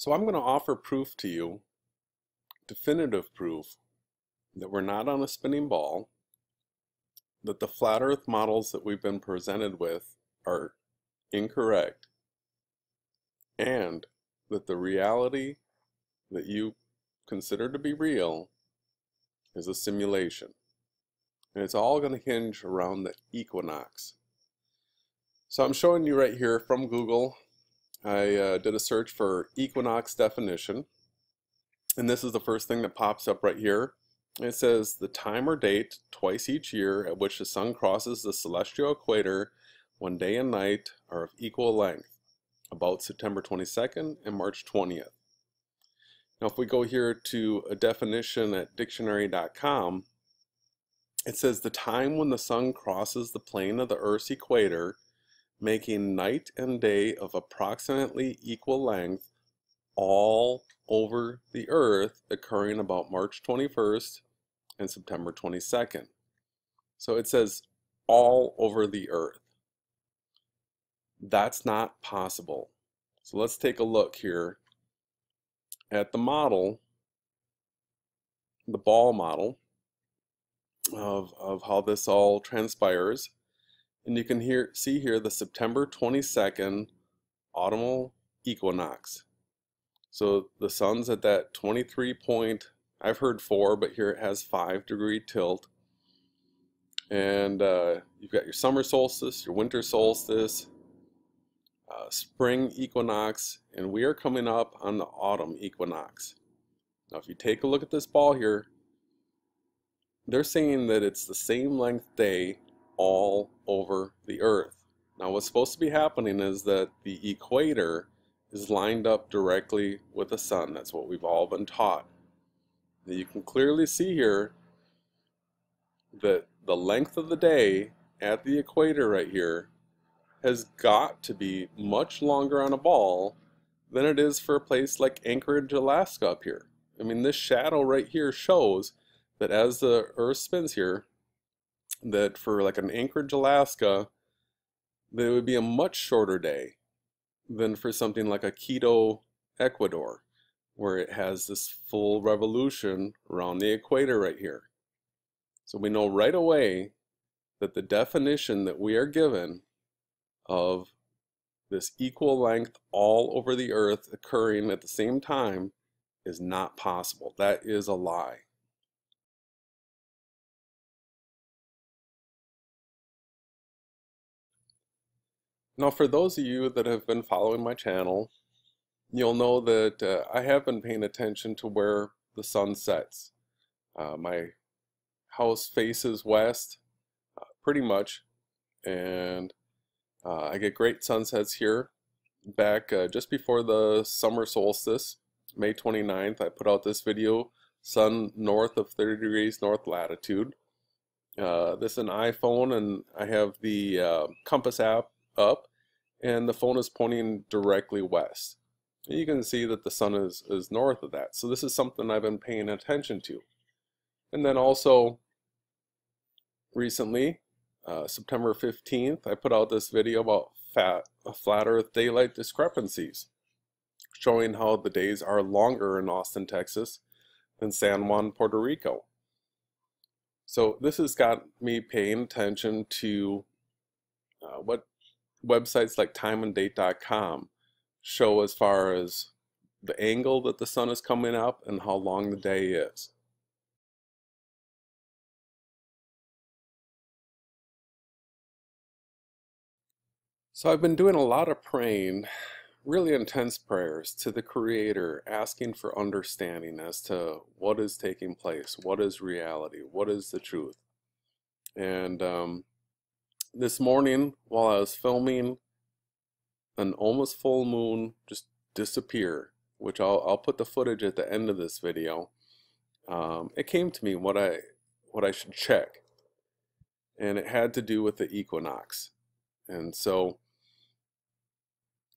So I'm going to offer proof to you, definitive proof, that we're not on a spinning ball, that the flat earth models that we've been presented with are incorrect, and that the reality that you consider to be real is a simulation. And it's all going to hinge around the equinox. So I'm showing you right here from Google. I did a search for equinox definition, and this is the first thing that pops up right here. It says the time or date twice each year at which the sun crosses the celestial equator when day and night are of equal length, about September 22nd and March 20th. Now if we go here to a definition at dictionary.com, it says the time when the sun crosses the plane of the Earth's equator, making night and day of approximately equal length all over the Earth, occurring about March 21st and September 22nd. So it says all over the Earth. That's not possible. So let's take a look here at the model, the ball model of how this all transpires. And you can see here the September 22nd autumnal equinox. So the sun's at that 23 point, I've heard 4, but here it has 5-degree tilt. And you've got your summer solstice, your winter solstice, spring equinox, and we are coming up on the autumn equinox. Now if you take a look at this ball here, they're saying that it's the same length day all over the Earth. Now what's supposed to be happening is that the equator is lined up directly with the sun. That's what we've all been taught. Now you can clearly see here that the length of the day at the equator right here has got to be much longer on a ball than it is for a place like Anchorage, Alaska up here. I mean, this shadow right here shows that as the Earth spins here, that for like an Anchorage, Alaska, that it would be a much shorter day than for something like a Quito, Ecuador, where it has this full revolution around the equator right here. So we know right away that the definition that we are given of this equal length all over the Earth occurring at the same time is not possible. That is a lie. Now for those of you that have been following my channel, you'll know that I have been paying attention to where the sun sets. My house faces west pretty much, and I get great sunsets here. Back just before the summer solstice, May 29th, I put out this video, sun north of 30 degrees north latitude. This is an iPhone, and I have the compass app up, and the phone is pointing directly west. And you can see that the sun is north of that. So this is something I've been paying attention to. And then also recently, September 15th, I put out this video about flat earth daylight discrepancies, showing how the days are longer in Austin, Texas than San Juan, Puerto Rico. So this has got me paying attention to what websites like timeanddate.com show as far as the angle that the sun is coming up and how long the day is. So I've been doing a lot of praying, really intense prayers to the Creator, asking for understanding as to what is taking place, what is reality, what is the truth. And this morning, while I was filming, an almost full moon just disappeared, which I'll put the footage at the end of this video. It came to me what I should check, and it had to do with the equinox. And so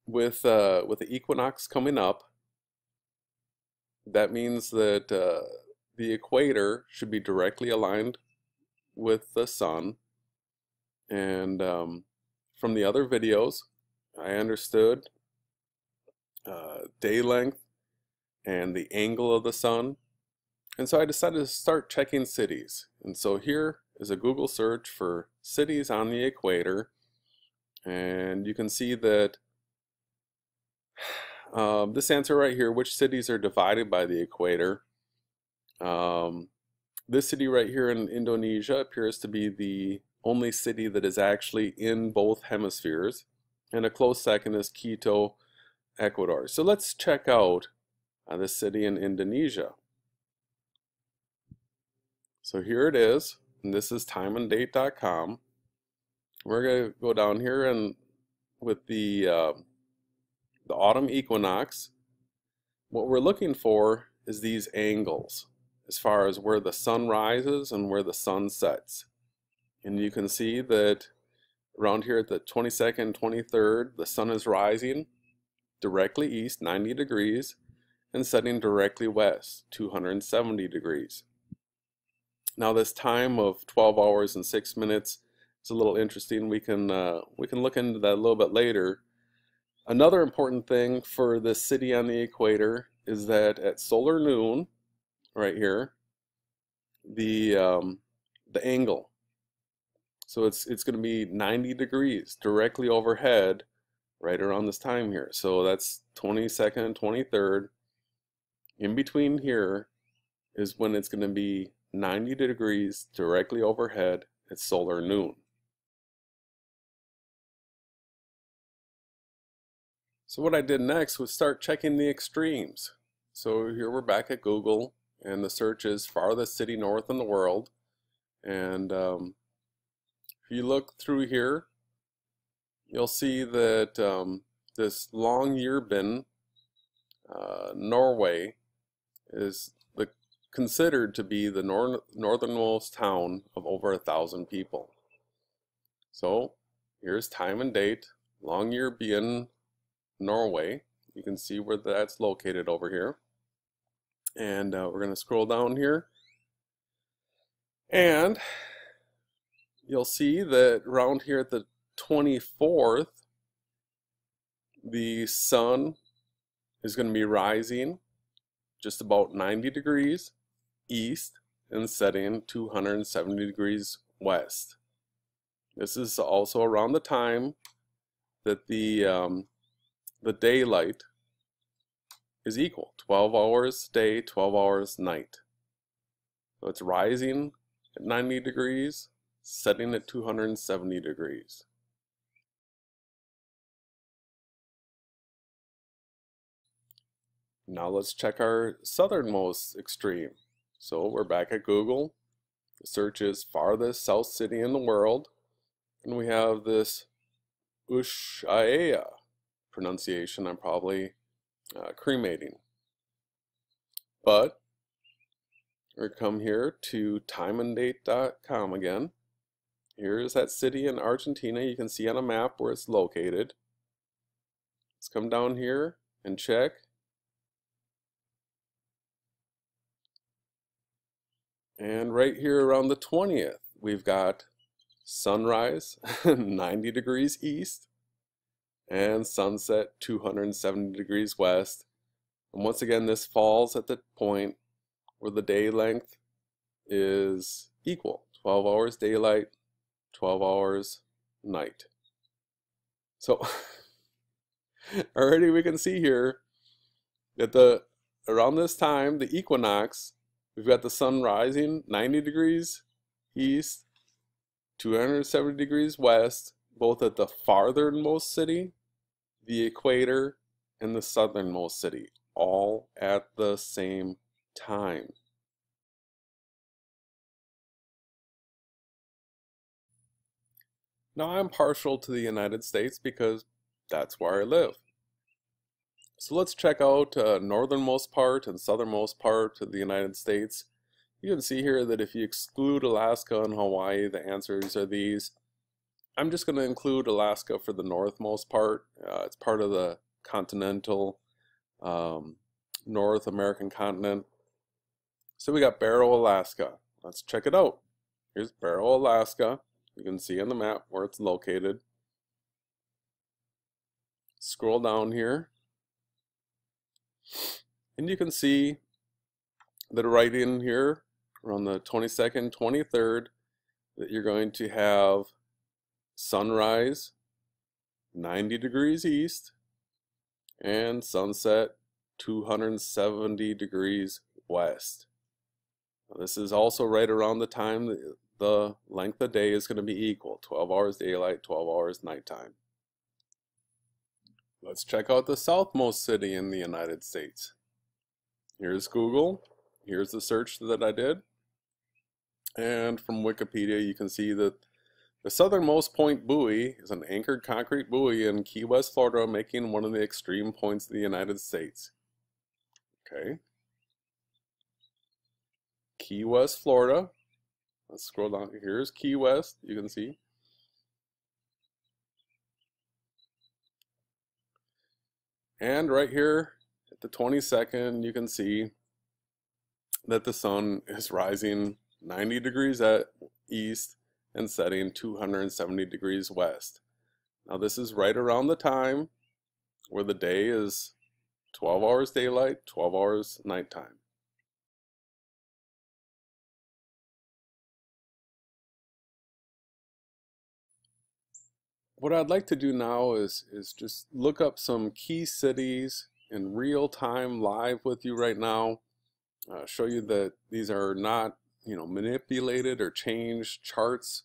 with the equinox coming up, that means that the equator should be directly aligned with the sun. And from the other videos, I understood day length and the angle of the sun. And so I decided to start checking cities. And so here is a Google search for cities on the equator. And you can see that this answer right here, which cities are divided by the equator. This city right here in Indonesia appears to be the only city that is actually in both hemispheres. And a close second is Quito, Ecuador. So let's check out this city in Indonesia. So here it is, and this is timeanddate.com. We're going to go down here and with the autumn equinox, what we're looking for is these angles as far as where the sun rises and where the sun sets. And you can see that around here at the 22nd, 23rd, the sun is rising directly east, 90 degrees, and setting directly west, 270 degrees. Now this time of 12 hours and 6 minutes is a little interesting. We can look into that a little bit later. Another important thing for this city on the equator is that at solar noon, right here, the angle. So it's going to be 90 degrees directly overhead right around this time here. So that's 22nd, 23rd. In between here is when it's going to be 90 degrees directly overhead at solar noon. So what I did next was start checking the extremes. So here we're back at Google, and the search is farthest city north in the world. And if you look through here, you'll see that this Longyearbyen, Norway, is considered to be the northernmost town of over 1,000 people. So here's time and date, Longyearbyen, Norway. You can see where that's located over here. And we're going to scroll down here. And you'll see that around here at the 24th, the sun is going to be rising just about 90 degrees east and setting 270 degrees west. This is also around the time that the daylight is equal, 12 hours day, 12 hours night. So it's rising at 90 degrees, setting at 270 degrees. Now let's check our southernmost extreme. So we're back at Google. The search is farthest south city in the world. And we have this Ushuaia pronunciation. I'm probably cremating. But we come here to timeanddate.com again. Here's that city in Argentina. You can see on a map where it's located. Let's come down here and check. And right here around the 20th, we've got sunrise 90 degrees east and sunset 270 degrees west. And once again, this falls at the point where the day length is equal. 12 hours daylight, 12 hours night. So already we can see here that around this time, the equinox, we've got the sun rising 90 degrees east, 270 degrees west, both at the farthernmost city, the equator, and the southernmost city, all at the same time. Now I'm partial to the United States because that's where I live. So let's check out northernmost part and southernmost part of the United States. You can see here that if you exclude Alaska and Hawaii, the answers are these. I'm just going to include Alaska for the northmost part. It's part of the continental North American continent. So we got Barrow, Alaska. Let's check it out. Here's Barrow, Alaska. You can see on the map where it's located. Scroll down here. And you can see that right in here around the 22nd, 23rd, that you're going to have sunrise 90 degrees east and sunset 270 degrees west. Now, this is also right around the time that the length of day is going to be equal, 12 hours daylight, 12 hours nighttime. Let's check out the southmost city in the United States. Here's Google. Here's the search that I did. And from Wikipedia, you can see that the southernmost point buoy is an anchored concrete buoy in Key West, Florida, making one of the extreme points of the United States. Okay. Key West, Florida. Let's scroll down. Here's Key West, you can see. And right here at the 22nd, you can see that the sun is rising 90 degrees at east and setting 270 degrees west. Now this is right around the time where the day is 12 hours daylight, 12 hours nighttime. What I'd like to do now is just look up some key cities in real time live with you right now. Show you that these are not, manipulated or changed charts.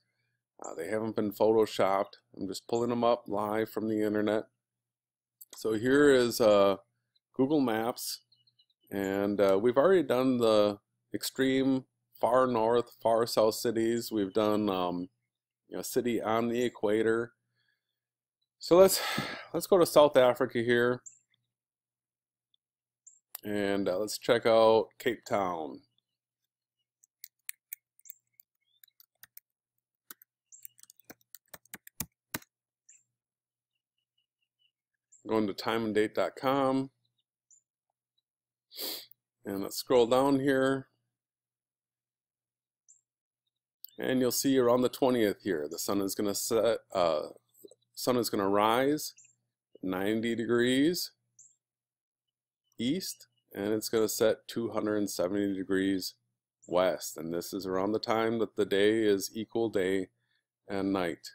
They haven't been photoshopped. I'm just pulling them up live from the internet. So here is Google Maps, and we've already done the extreme far north, far south cities. We've done city on the equator. So let's go to South Africa here, and let's check out Cape Town. Going to timeanddate.com, and let's scroll down here, and you'll see around the 20th here, the sun is going to rise 90 degrees east, and it's going to set 270 degrees west, and this is around the time that the day is equal day and night.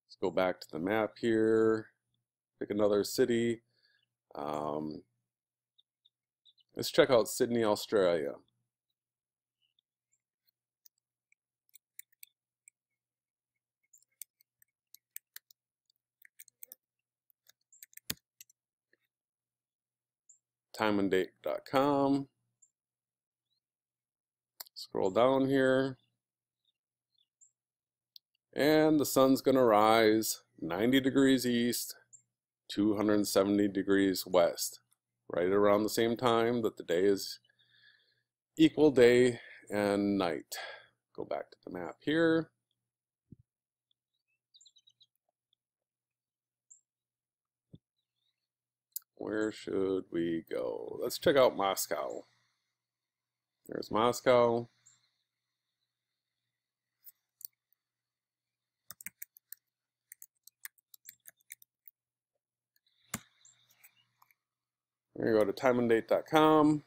Let's go back to the map here, pick another city. Let's check out Sydney, Australia. Timeanddate.com. Scroll down here, and the sun's going to rise 90 degrees east, 270 degrees west, right around the same time that the day is equal day and night. Go back to the map here. Where should we go? Let's check out Moscow. There's Moscow. We're going to go to timeanddate.com.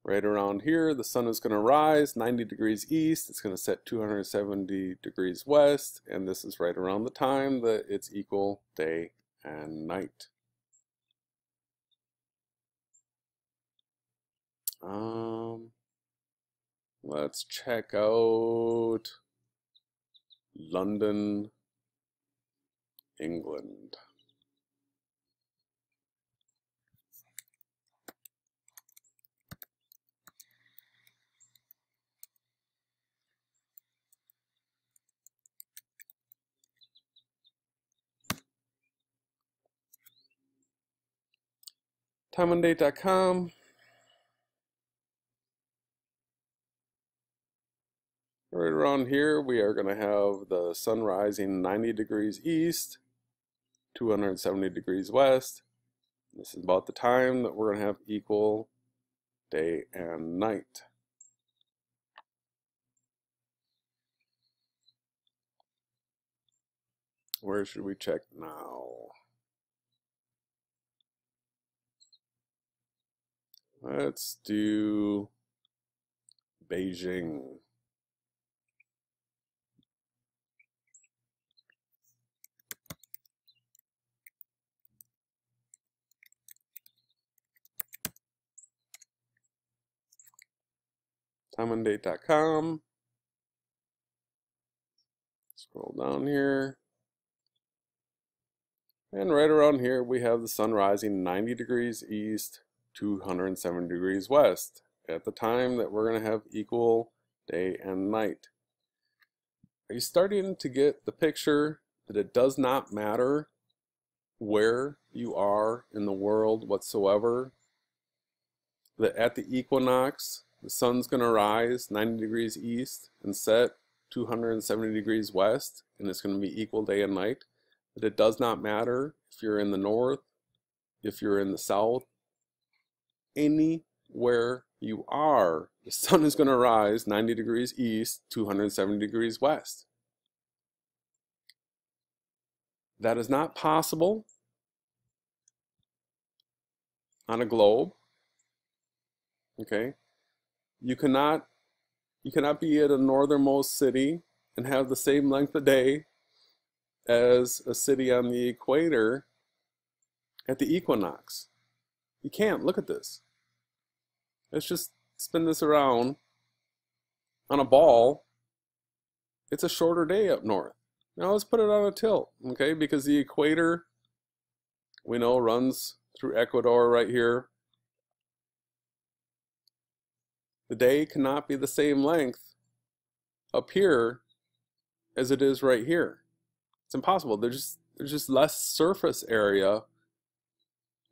Right around here, the sun is going to rise 90 degrees east. It's going to set 270 degrees west, and this is right around the time that it's equal day and night. Let's check out London, England. Timeanddate.com. Right around here, we are going to have the sun rising 90 degrees east, 270 degrees west. This is about the time that we're going to have equal day and night. Where should we check now? Let's do Beijing. Timeanddate.com. Scroll down here. And right around here we have the sun rising 90 degrees east, 207 degrees west at the time that we're going to have equal day and night. Are you starting to get the picture that it does not matter where you are in the world whatsoever? That at the equinox, the sun's going to rise 90 degrees east and set 270 degrees west, and it's going to be equal day and night. That it does not matter if you're in the north, if you're in the south, anywhere you are, the sun is going to rise 90 degrees east, 270 degrees west. That is not possible on a globe. Okay? You cannot be at a northernmost city and have the same length of day as a city on the equator at the equinox. You can't. Look at this. Let's just spin this around on a ball. It's a shorter day up north. Now let's put it on a tilt, okay? Because the equator, we know, runs through Ecuador right here. The day cannot be the same length up here as it is right here. It's impossible. There's just less surface area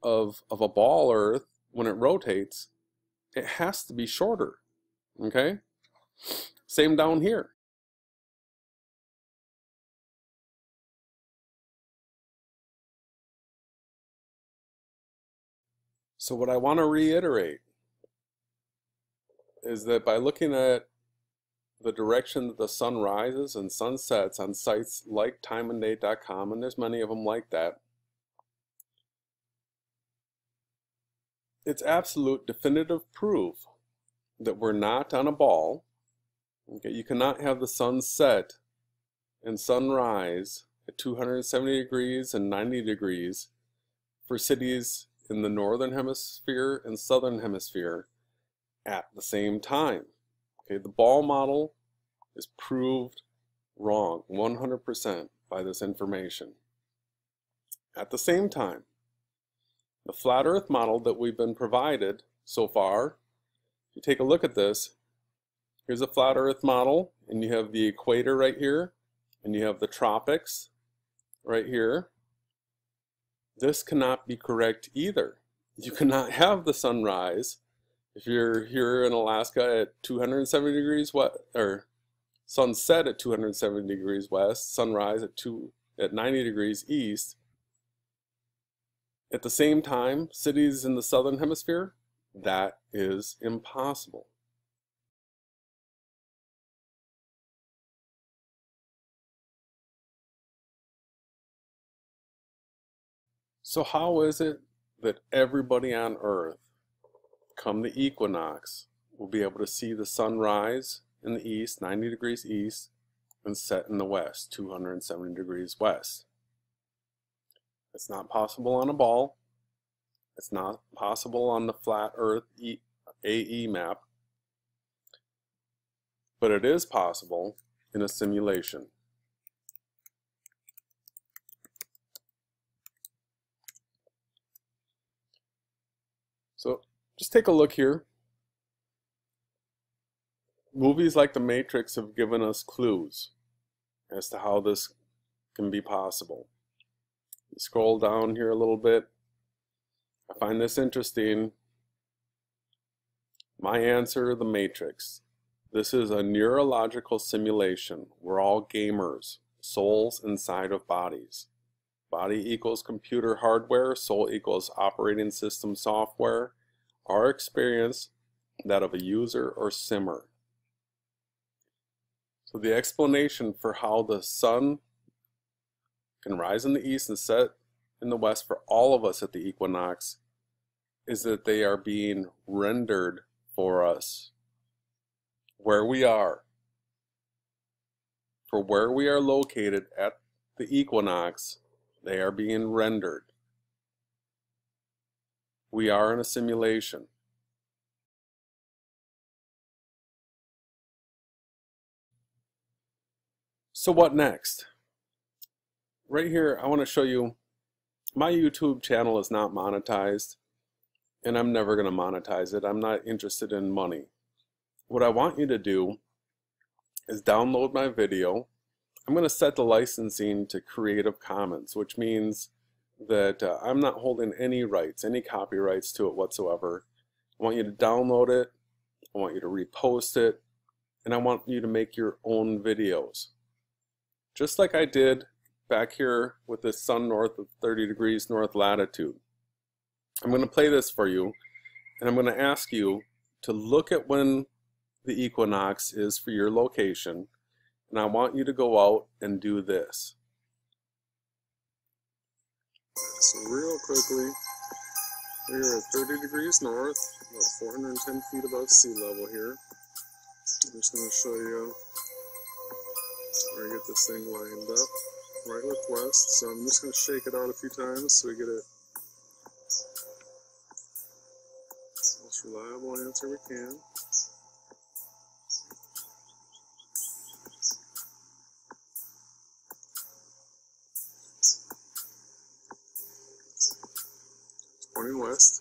of a ball Earth when it rotates. It has to be shorter. Okay? Same down here. So what I want to reiterate is that by looking at the direction that the sun rises and sun sets on sites like timeanddate.com, and there's many of them like that, it's absolute definitive proof that we're not on a ball. Okay, you cannot have the sun set and sun rise at 270 degrees and 90 degrees for cities in the northern hemisphere and southern hemisphere at the same time. Okay, the ball model is proved wrong 100% by this information. At the same time, the flat earth model that we've been provided so far, if you take a look at this, here's a flat earth model, and you have the equator right here, and you have the tropics right here. This cannot be correct either. You cannot have the sunrise if you're here in Alaska at 270 degrees west, or sunset at 270 degrees west, sunrise at 90 degrees east. At the same time, cities in the southern hemisphere, that is impossible. So how is it that everybody on Earth, come the equinox, will be able to see the sun rise in the east, 90 degrees east, and set in the west, 270 degrees west? It's not possible on a ball. It's not possible on the flat Earth AE map. But it is possible in a simulation. So just take a look here. Movies like The Matrix have given us clues as to how this can be possible. You scroll down here a little bit. I find this interesting. My answer, The Matrix. This is a neurological simulation. We're all gamers, souls inside of bodies. Body equals computer hardware, soul equals operating system software. Our experience, that of a user or simmer. So the explanation for how the sun can rise in the east and set in the west for all of us at the equinox is that they are being rendered for us where we are. For where we are located at the equinox, they are being rendered. We are in a simulation. So what next? Right here, I want to show you my YouTube channel is not monetized, and I'm never going to monetize it. I'm not interested in money. What I want you to do is download my video. I'm going to set the licensing to Creative Commons, which means that I'm not holding any rights, any copyrights to it whatsoever. I want you to download it, I want you to repost it, and I want you to make your own videos. Just like I did back here with the sun north of 30 degrees north latitude. I'm going to play this for you, and I'm going to ask you to look at when the equinox is for your location, and I want you to go out and do this. So real quickly, we're at 30 degrees north, about 410 feet above sea level here. I'm just going to show you where I get this thing lined up. Right with west, so I'm just going to shake it out a few times so we get it most reliable answer we can. It's pointing west.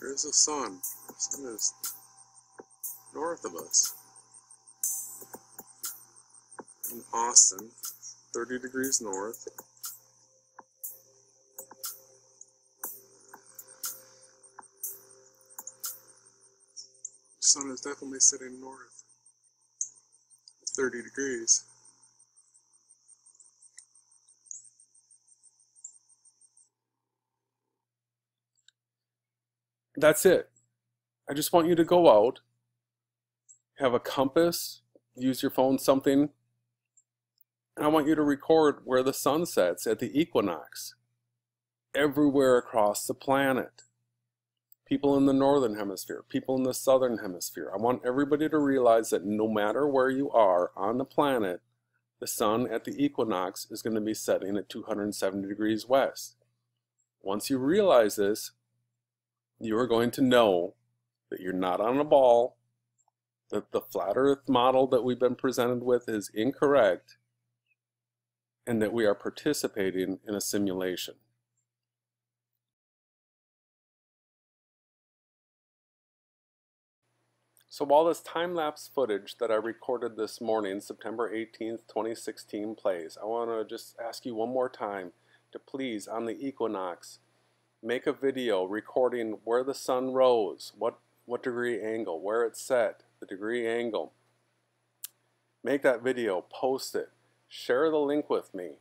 There's the sun. The sun is north of us. In Austin, 30 degrees north. The sun is definitely sitting north. 30 degrees. That's it. I just want you to go out, have a compass, use your phone, something, and I want you to record where the sun sets at the equinox, everywhere across the planet. People in the northern hemisphere, people in the southern hemisphere. I want everybody to realize that no matter where you are on the planet, the sun at the equinox is going to be setting at 270 degrees west. Once you realize this, you are going to know that you're not on a ball, that the flat earth model that we've been presented with is incorrect, and that we are participating in a simulation. So while this time-lapse footage that I recorded this morning, September 18th, 2016 plays, I want to just ask you one more time to please, on the equinox, make a video recording where the sun rose, what degree angle, where it's set, the degree angle. Make that video, post it, share the link with me.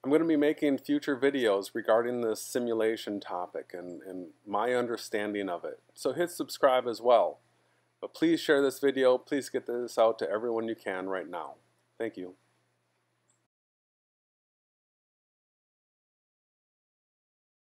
I'm going to be making future videos regarding this simulation topic and my understanding of it. So hit subscribe as well. But please share this video, please get this out to everyone you can right now. Thank you.